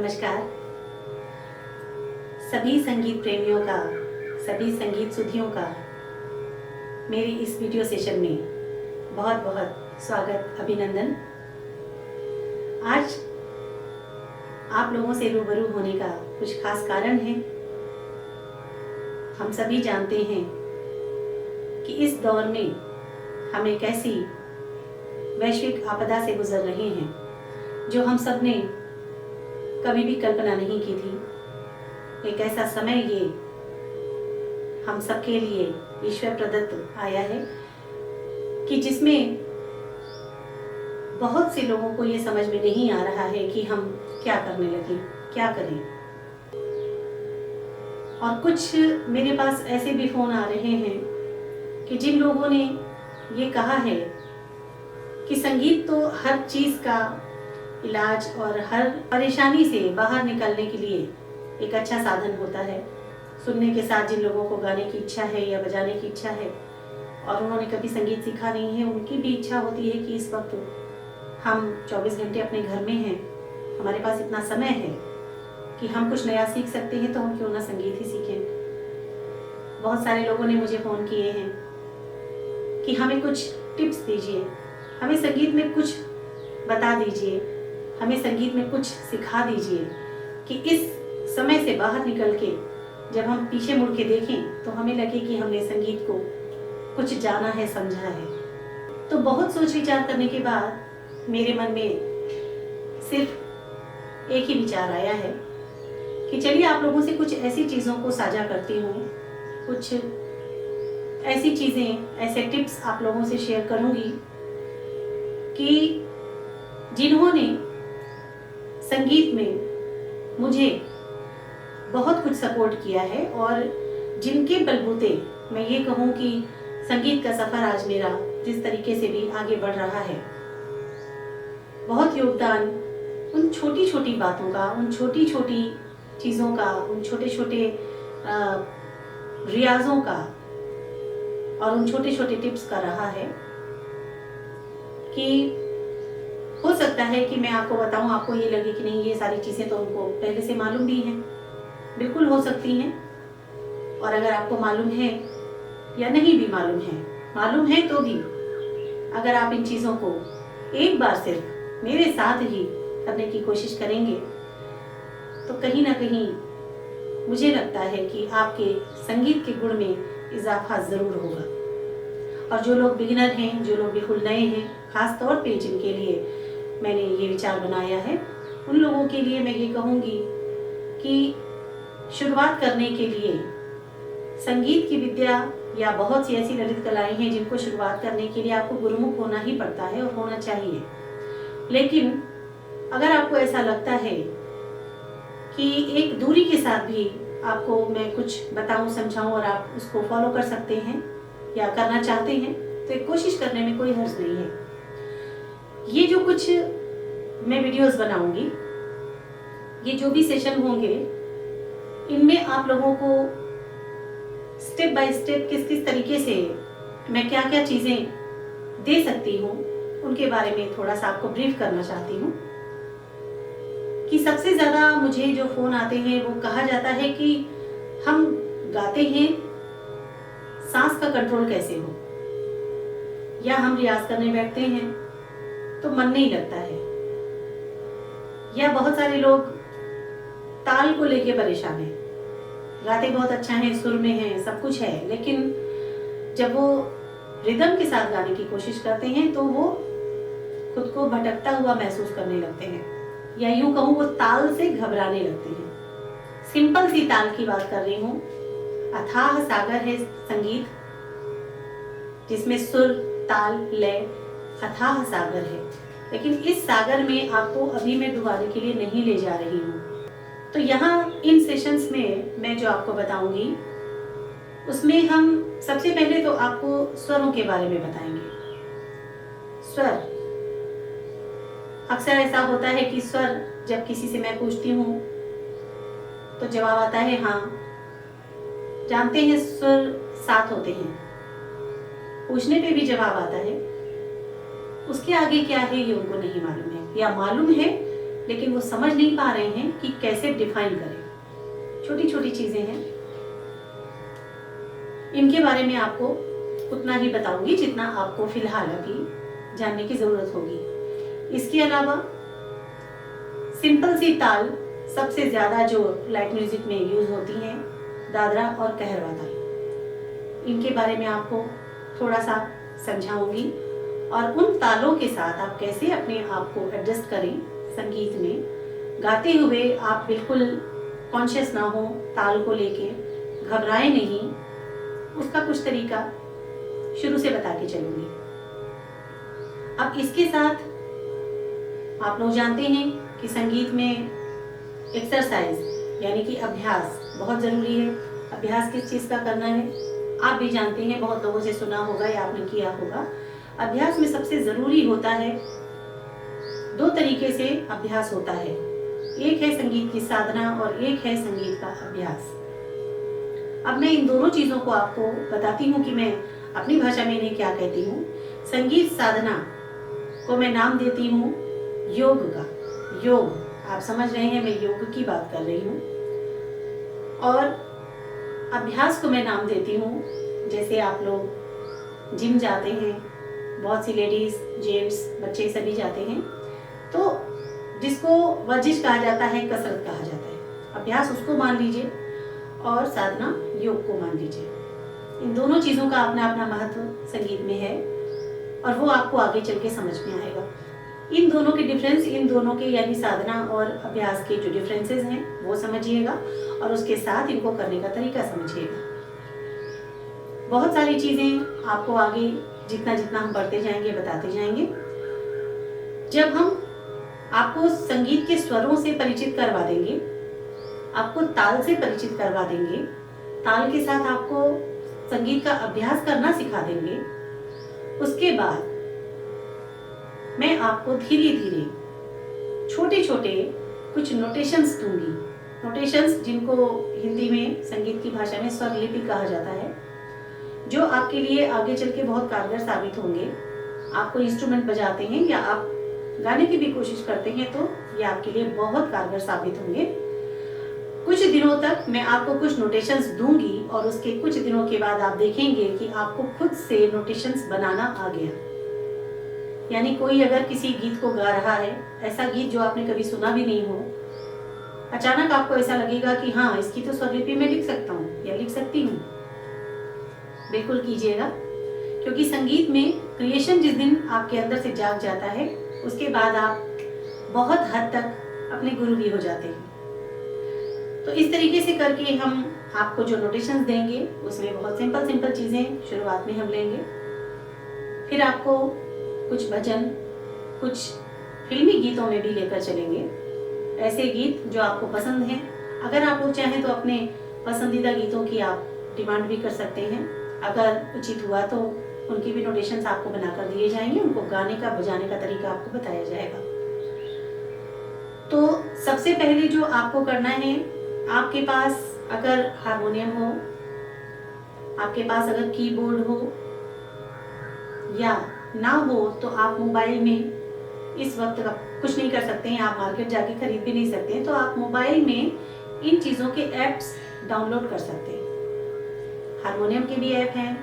नमस्कार। सभी संगीत प्रेमियों का, सभी संगीत सुधियों का मेरे इस वीडियो सेशन में बहुत बहुत स्वागत, अभिनंदन। आज आप लोगों से रूबरू होने का कुछ खास कारण है। हम सभी जानते हैं कि इस दौर में हम एक ऐसी वैश्विक आपदा से गुजर रहे हैं जो हम सब ने कभी भी कल्पना नहीं की थी। एक ऐसा समय ये हम सबके लिए ईश्वर प्रदत्त आया है कि जिसमें बहुत से लोगों को ये समझ में नहीं आ रहा है कि हम क्या करने लगे, क्या करें। और कुछ मेरे पास ऐसे भी फोन आ रहे हैं कि जिन लोगों ने ये कहा है कि संगीत तो हर चीज का इलाज और हर परेशानी से बाहर निकलने के लिए एक अच्छा साधन होता है। सुनने के साथ जिन लोगों को गाने की इच्छा है या बजाने की इच्छा है और उन्होंने कभी संगीत सीखा नहीं है, उनकी भी इच्छा होती है कि इस वक्त हम 24 घंटे अपने घर में हैं, हमारे पास इतना समय है कि हम कुछ नया सीख सकते हैं, तो हम क्यों ना संगीत ही सीखें। बहुत सारे लोगों ने मुझे फ़ोन किए हैं कि हमें कुछ टिप्स दीजिए, हमें संगीत में कुछ बता दीजिए, हमें संगीत में कुछ सिखा दीजिए कि इस समय से बाहर निकल के जब हम पीछे मुड़ के देखें तो हमें लगे कि हमने संगीत को कुछ जाना है, समझा है। तो बहुत सोच विचार करने के बाद मेरे मन में सिर्फ एक ही विचार आया है कि चलिए आप लोगों से कुछ ऐसी चीज़ों को साझा करती हूँ, कुछ ऐसी चीज़ें, ऐसे टिप्स आप लोगों से शेयर करूँगी कि जिन्होंने संगीत में मुझे बहुत कुछ सपोर्ट किया है और जिनके बलबूते मैं ये कहूँ कि संगीत का सफ़र आज मेरा जिस तरीके से भी आगे बढ़ रहा है। बहुत योगदान उन छोटी छोटी बातों का, उन छोटी छोटी चीज़ों का, उन छोटे छोटे रियाजों का और उन छोटे छोटे टिप्स का रहा है कि हो सकता है कि मैं आपको बताऊं, आपको ये लगे कि नहीं ये सारी चीज़ें तो उनको पहले से मालूम भी हैं। बिल्कुल हो सकती हैं। और अगर आपको मालूम है या नहीं भी मालूम है तो भी अगर आप इन चीज़ों को एक बार सिर्फ मेरे साथ ही करने की कोशिश करेंगे तो कहीं ना कहीं मुझे लगता है कि आपके संगीत के गुण में इजाफा ज़रूर होगा। और जो लोग बिगिनर हैं, जो लोग बिल्कुल नए हैं, ख़ास तौर पे जिनके लिए मैंने ये विचार बनाया है, उन लोगों के लिए मैं ये कहूँगी कि शुरुआत करने के लिए संगीत की विद्या या बहुत सी ऐसी ललित कलाएं हैं जिनको शुरुआत करने के लिए आपको गुरुमुख होना ही पड़ता है और होना चाहिए। लेकिन अगर आपको ऐसा लगता है कि एक दूरी के साथ भी आपको मैं कुछ बताऊं, समझाऊं और आप उसको फॉलो कर सकते हैं या करना चाहते हैं, तो एक कोशिश करने में कोई हर्ज नहीं है। ये जो कुछ मैं वीडियोस बनाऊंगी, ये जो भी सेशन होंगे, इनमें आप लोगों को स्टेप बाय स्टेप किस किस तरीके से मैं क्या क्या चीज़ें दे सकती हूँ उनके बारे में थोड़ा सा आपको ब्रीफ करना चाहती हूँ। कि सबसे ज़्यादा मुझे जो फ़ोन आते हैं वो कहा जाता है कि हम गाते हैं, सांस का कंट्रोल कैसे हो, या हम रियाज करने बैठते हैं तो मन नहीं लगता है, या बहुत सारे लोग ताल को लेके परेशान हैं, गाते बहुत अच्छा है, सुर में है, सब कुछ है, लेकिन जब वो रिदम के साथ गाने की कोशिश करते हैं तो वो खुद को भटकता हुआ महसूस करने लगते हैं, या यूं कहूँ वो ताल से घबराने लगते हैं। सिंपल सी ताल की बात कर रही हूँ। अथाह सागर है संगीत, जिसमें सुर, ताल, लय अथाह सागर है, लेकिन इस सागर में आपको अभी मैं डुबाने के लिए नहीं ले जा रही हूँ। तो यहाँ इन सेशंस में मैं जो आपको बताऊंगी उसमें हम सबसे पहले तो आपको स्वरों के बारे में बताएंगे। स्वर, अक्सर ऐसा होता है कि स्वर जब किसी से मैं पूछती हूँ तो जवाब आता है हाँ। जानते हैं स्वर 7 होते हैं, पूछने पे भी जवाब आता है, उसके आगे क्या है ये उनको नहीं मालूम है, या मालूम है लेकिन वो समझ नहीं पा रहे हैं कि कैसे डिफाइन करें। छोटी छोटी चीजें हैं, इनके बारे में आपको उतना ही बताऊंगी जितना आपको फिलहाल अभी जानने की जरूरत होगी। इसके अलावा सिंपल सी ताल सबसे ज्यादा जो लाइट म्यूजिक में यूज होती हैं, दादरा और कहरवा ताल, इनके बारे में आपको थोड़ा सा समझाऊंगी और उन तालों के साथ आप कैसे अपने आप को एडजस्ट करें संगीत में। गाते हुए आप बिल्कुल कॉन्शियस ना हो, ताल को लेके घबराए नहीं, उसका कुछ तरीका शुरू से बता के चलूंगी। अब इसके साथ आप लोग जानते हैं कि संगीत में एक्सरसाइज यानी कि अभ्यास बहुत जरूरी है। अभ्यास किस चीज का करना है आप भी जानते हैं, बहुत लोगों से सुना होगा या आपने किया होगा। अभ्यास में सबसे जरूरी होता है, दो तरीके से अभ्यास होता है, एक है संगीत की साधना और एक है संगीत का अभ्यास। अब मैं इन दोनों चीजों को आपको बताती हूँ कि मैं अपनी भाषा में इन्हें क्या कहती हूँ। संगीत साधना को मैं नाम देती हूँ योग का। योग, आप समझ रहे हैं मैं योग की बात कर रही हूँ। और अभ्यास को मैं नाम देती हूँ, जैसे आप लोग जिम जाते हैं, बहुत सी लेडीज, जेंट्स, बच्चे सभी जाते हैं, तो जिसको वर्जिश कहा जाता है, कसरत कहा जाता है, अभ्यास उसको मान लीजिए और साधना योग को मान लीजिए। इन दोनों चीजों का अपना अपना महत्व संगीत में है और वो आपको आगे चल के समझ में आएगा। इन दोनों के डिफरेंस, इन दोनों के यानी साधना और अभ्यास के जो डिफरेंसेस हैं वो समझिएगा और उसके साथ इनको करने का तरीका समझिएगा। बहुत सारी चीजें आपको आगे जितना जितना हम बढ़ते जाएंगे बताते जाएंगे। जब हम आपको संगीत के स्वरों से परिचित करवा देंगे, आपको ताल से परिचित करवा देंगे, ताल के साथ आपको संगीत का अभ्यास करना सिखा देंगे, उसके बाद मैं आपको धीरे धीरे छोटे छोटे कुछ नोटेशंस दूंगी। नोटेशंस जिनको हिंदी में संगीत की भाषा में स्वर लिपि कहा जाता है, जो आपके लिए आगे चल के बहुत कारगर साबित होंगे। आपको इंस्ट्रूमेंट बजाते हैं या आप गाने की भी कोशिश करते हैं तो ये आपके लिए बहुत कारगर साबित होंगे। कुछ दिनों तक मैं आपको कुछ नोटेशंस दूंगी और उसके कुछ दिनों के बाद आप देखेंगे कि आपको खुद से नोटेशंस बनाना आ गया। यानी कोई अगर किसी गीत को गा रहा है, ऐसा गीत जो आपने कभी सुना भी नहीं हो, अचानक आपको ऐसा लगेगा कि हाँ, इसकी तो स्वरलिपि में लिख सकता हूँ या लिख सकती हूँ। बिल्कुल कीजिएगा, क्योंकि संगीत में क्रिएशन जिस दिन आपके अंदर से जाग जाता है, उसके बाद आप बहुत हद तक अपने गुरु भी हो जाते हैं। तो इस तरीके से करके हम आपको जो नोटेशंस देंगे उसमें बहुत सिंपल सिंपल चीजें शुरुआत में हम लेंगे, फिर आपको कुछ भजन, कुछ फिल्मी गीतों में भी लेकर चलेंगे, ऐसे गीत जो आपको पसंद हैं। अगर आप लोग चाहें तो अपने पसंदीदा गीतों की आप डिमांड भी कर सकते हैं। अगर उचित हुआ तो उनकी भी नोटेशंस आपको बनाकर दिए जाएंगे, उनको गाने का बजाने का तरीका आपको बताया जाएगा। तो सबसे पहले जो आपको करना है, आपके पास अगर हारमोनियम हो, आपके पास अगर कीबोर्ड हो या ना हो तो आप मोबाइल में इस वक्त कुछ नहीं कर सकते हैं, आप मार्केट जाके खरीद भी नहीं सकते हैं, तो आप मोबाइल में इन चीज़ों के ऐप्स डाउनलोड कर सकते हैं। हारमोनियम के भी ऐप हैं,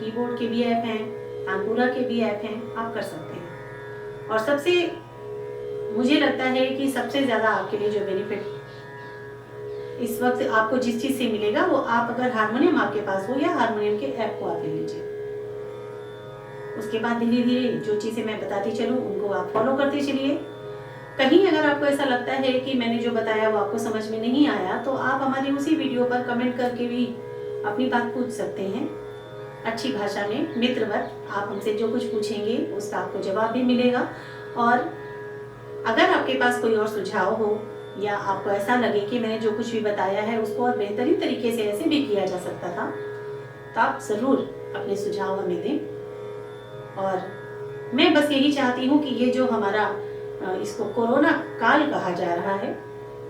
कीबोर्ड के भी ऐप हैं, तानपुरा के भी ऐप हैं, आप कर सकते हैं। और सबसे मुझे लगता है कि सबसे ज़्यादा आपके लिए जो बेनिफिट इस वक्त आपको जिस चीज़ से मिलेगा वो, आप अगर हारमोनियम आपके पास हो या हारमोनियम के ऐप को आप ले लीजिए। उसके बाद धीरे धीरे जो चीज़ें मैं बताती चलूँ उनको आप फॉलो करते चलिए। कहीं अगर आपको ऐसा लगता है कि मैंने जो बताया वो आपको समझ में नहीं आया, तो आप हमारी उसी वीडियो पर कमेंट करके भी अपनी बात पूछ सकते हैं। अच्छी भाषा में मित्रवत आप हमसे जो कुछ पूछेंगे उसका आपको जवाब भी मिलेगा। और अगर आपके पास कोई और सुझाव हो या आपको ऐसा लगे कि मैंने जो कुछ भी बताया है उसको और बेहतरीन तरीके से ऐसे भी किया जा सकता था, तो आप ज़रूर अपने सुझाव हमें दें। और मैं बस यही चाहती हूँ कि ये जो हमारा इसको कोरोना काल कहा जा रहा है,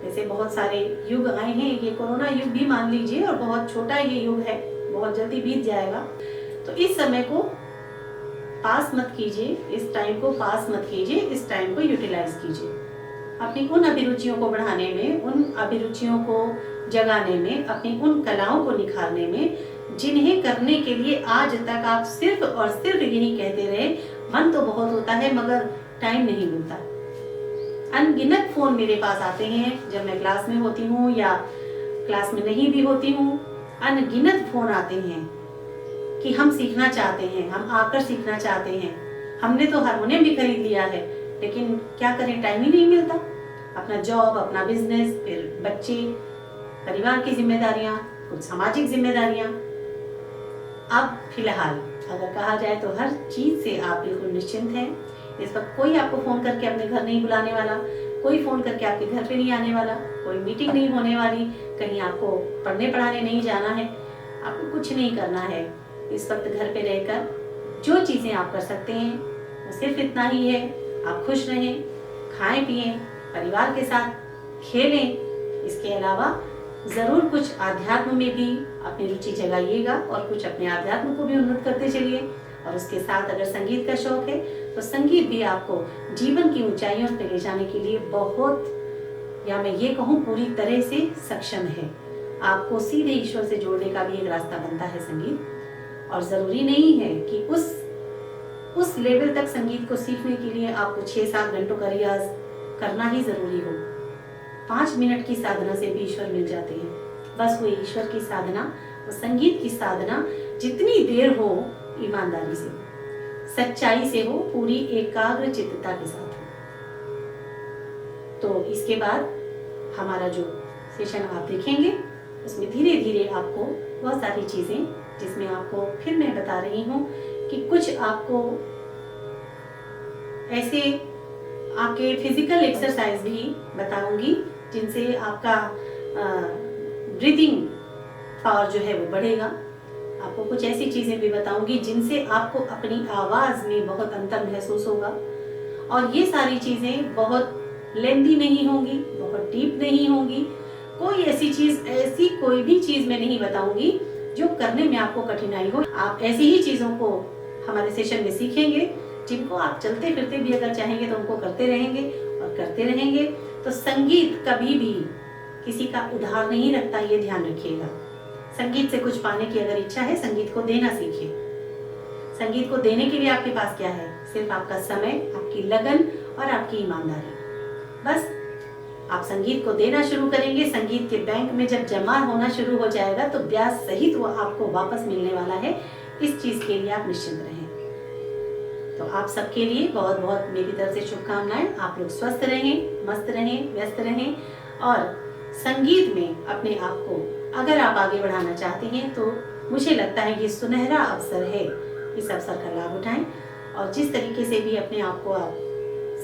जैसे बहुत सारे युग आए हैं, ये कोरोना युग भी मान लीजिए और बहुत छोटा ये युग है, बहुत जल्दी बीत जाएगा। तो इस समय को पास मत कीजिए, इस टाइम को पास मत कीजिए, इस टाइम को यूटिलाइज कीजिए। अपनी उन अभिरुचियों को बढ़ाने में, उन अभिरुचियों को जगाने में, अपनी उन कलाओं को निखारने में, जिन्हें करने के लिए आज तक आप सिर्फ और सिर्फ यही कहते रहे, मन तो बहुत होता है मगर टाइम नहीं मिलता। अनगिनत फोन मेरे पास आते हैं जब मैं क्लास में होती हूँ या क्लास में नहीं भी होती हूँ। अनगिनत फोन आते हैं कि हम सीखना चाहते हैं, हम आकर सीखना चाहते हैं, हमने तो हारमोनियम भी खरीद लिया है, लेकिन क्या करें, टाइम ही नहीं मिलता। अपना जॉब, अपना बिजनेस, फिर बच्चे, परिवार की जिम्मेदारियां, कुछ सामाजिक जिम्मेदारियां। अब फिलहाल अगर कहा जाए तो हर चीज से आप बिल्कुल निश्चिंत हैं। इस वक्त कोई आपको फोन करके अपने घर नहीं बुलाने वाला, कोई फोन करके आपके घर पे नहीं आने वाला, कोई मीटिंग नहीं होने वाली, कहीं आपको पढ़ने पढ़ाने नहीं जाना है, आपको कुछ नहीं करना है। इस वक्त घर पे रहकर जो चीजें आप कर सकते हैं वो सिर्फ इतना ही है, आप खुश रहें, खाएं पिएं, परिवार के साथ खेलें। इसके अलावा जरूर कुछ आध्यात्म में भी अपनी रुचि जगाइएगा और कुछ अपने आध्यात्म को भी उन्नत करते चलिए। और उसके साथ अगर संगीत का शौक है तो संगीत भी आपको जीवन की ऊंचाइयों पर ले जाने के लिए बहुत, या मैं ये कहूँ पूरी तरह से सक्षम है। आपको सीधे ईश्वर से जोड़ने का भी एक रास्ता बनता है संगीत। और जरूरी नहीं है कि उस लेवल तक संगीत को सीखने के लिए आपको 6-7 घंटों का रियाज करना ही जरूरी हो। 5 मिनट की साधना से भी ईश्वर मिल जाते हैं। बस वो ईश्वर की साधना, वो संगीत की साधना जितनी देर हो, ईमानदारी से, सच्चाई से हो, पूरी एकाग्र चित्तता के साथ हो। तो इसके बाद हमारा जो सेशन आप देखेंगे उसमें धीरे धीरे आपको बहुत सारी चीजें, जिसमें आपको फिर मैं बता रही हूँ कि कुछ आपको ऐसे आपके फिजिकल एक्सरसाइज भी बताऊंगी जिनसे आपका ब्रीदिंग पावर जो है वो बढ़ेगा। आपको कुछ ऐसी चीजें भी बताऊंगी जिनसे आपको अपनी आवाज में बहुत अंतर महसूस होगा। और ये सारी चीजें बहुत लेंदी नहीं होंगी, बहुत डीप नहीं होंगी। कोई ऐसी कोई भी चीज मैं नहीं बताऊंगी जो करने में आपको कठिनाई हो। आप ऐसी ही चीजों को हमारे सेशन में सीखेंगे जिनको आप चलते फिरते भी अगर चाहेंगे तो उनको करते रहेंगे और करते रहेंगे। तो संगीत कभी भी किसी का उधार नहीं रखता, ये ध्यान रखिएगा। संगीत से कुछ पाने की अगर इच्छा है, संगीत को देना सीखिए। संगीत को देने के लिए आपके पास क्या है? सिर्फ आपका समय, आपकी लगन और आपकी ईमानदारी। बस आप संगीत को देना शुरू करेंगे, संगीत के बैंक में जब जमा होना शुरू हो जाएगा तो ब्याज सहित वो आपको वापस मिलने वाला है। इस चीज के लिए आप निश्चिंत रहें। तो आप सबके लिए बहुत बहुत मेरी तरफ से शुभकामनाएं। आप लोग स्वस्थ रहें, मस्त रहें, व्यस्त रहें और संगीत में अपने आप को अगर आप आगे बढ़ाना चाहते हैं तो मुझे लगता है ये सुनहरा अवसर है। इस अवसर का लाभ उठाएं और जिस तरीके से भी अपने आप को आप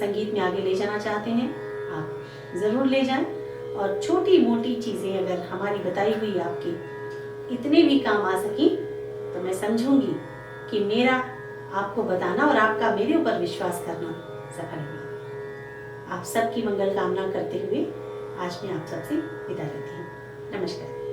संगीत में आगे ले जाना चाहते हैं आप जरूर ले जाएं। और छोटी मोटी चीजें अगर हमारी बताई हुई आपकी इतने भी काम आ सकी तो मैं समझूंगी कि मेरा आपको बताना और आपका मेरे ऊपर विश्वास करना सफल हुआ। आप सबकी मंगल कामना करते हुए आज मैं आप सबसे विदा लेती हूँ। नमस्कार।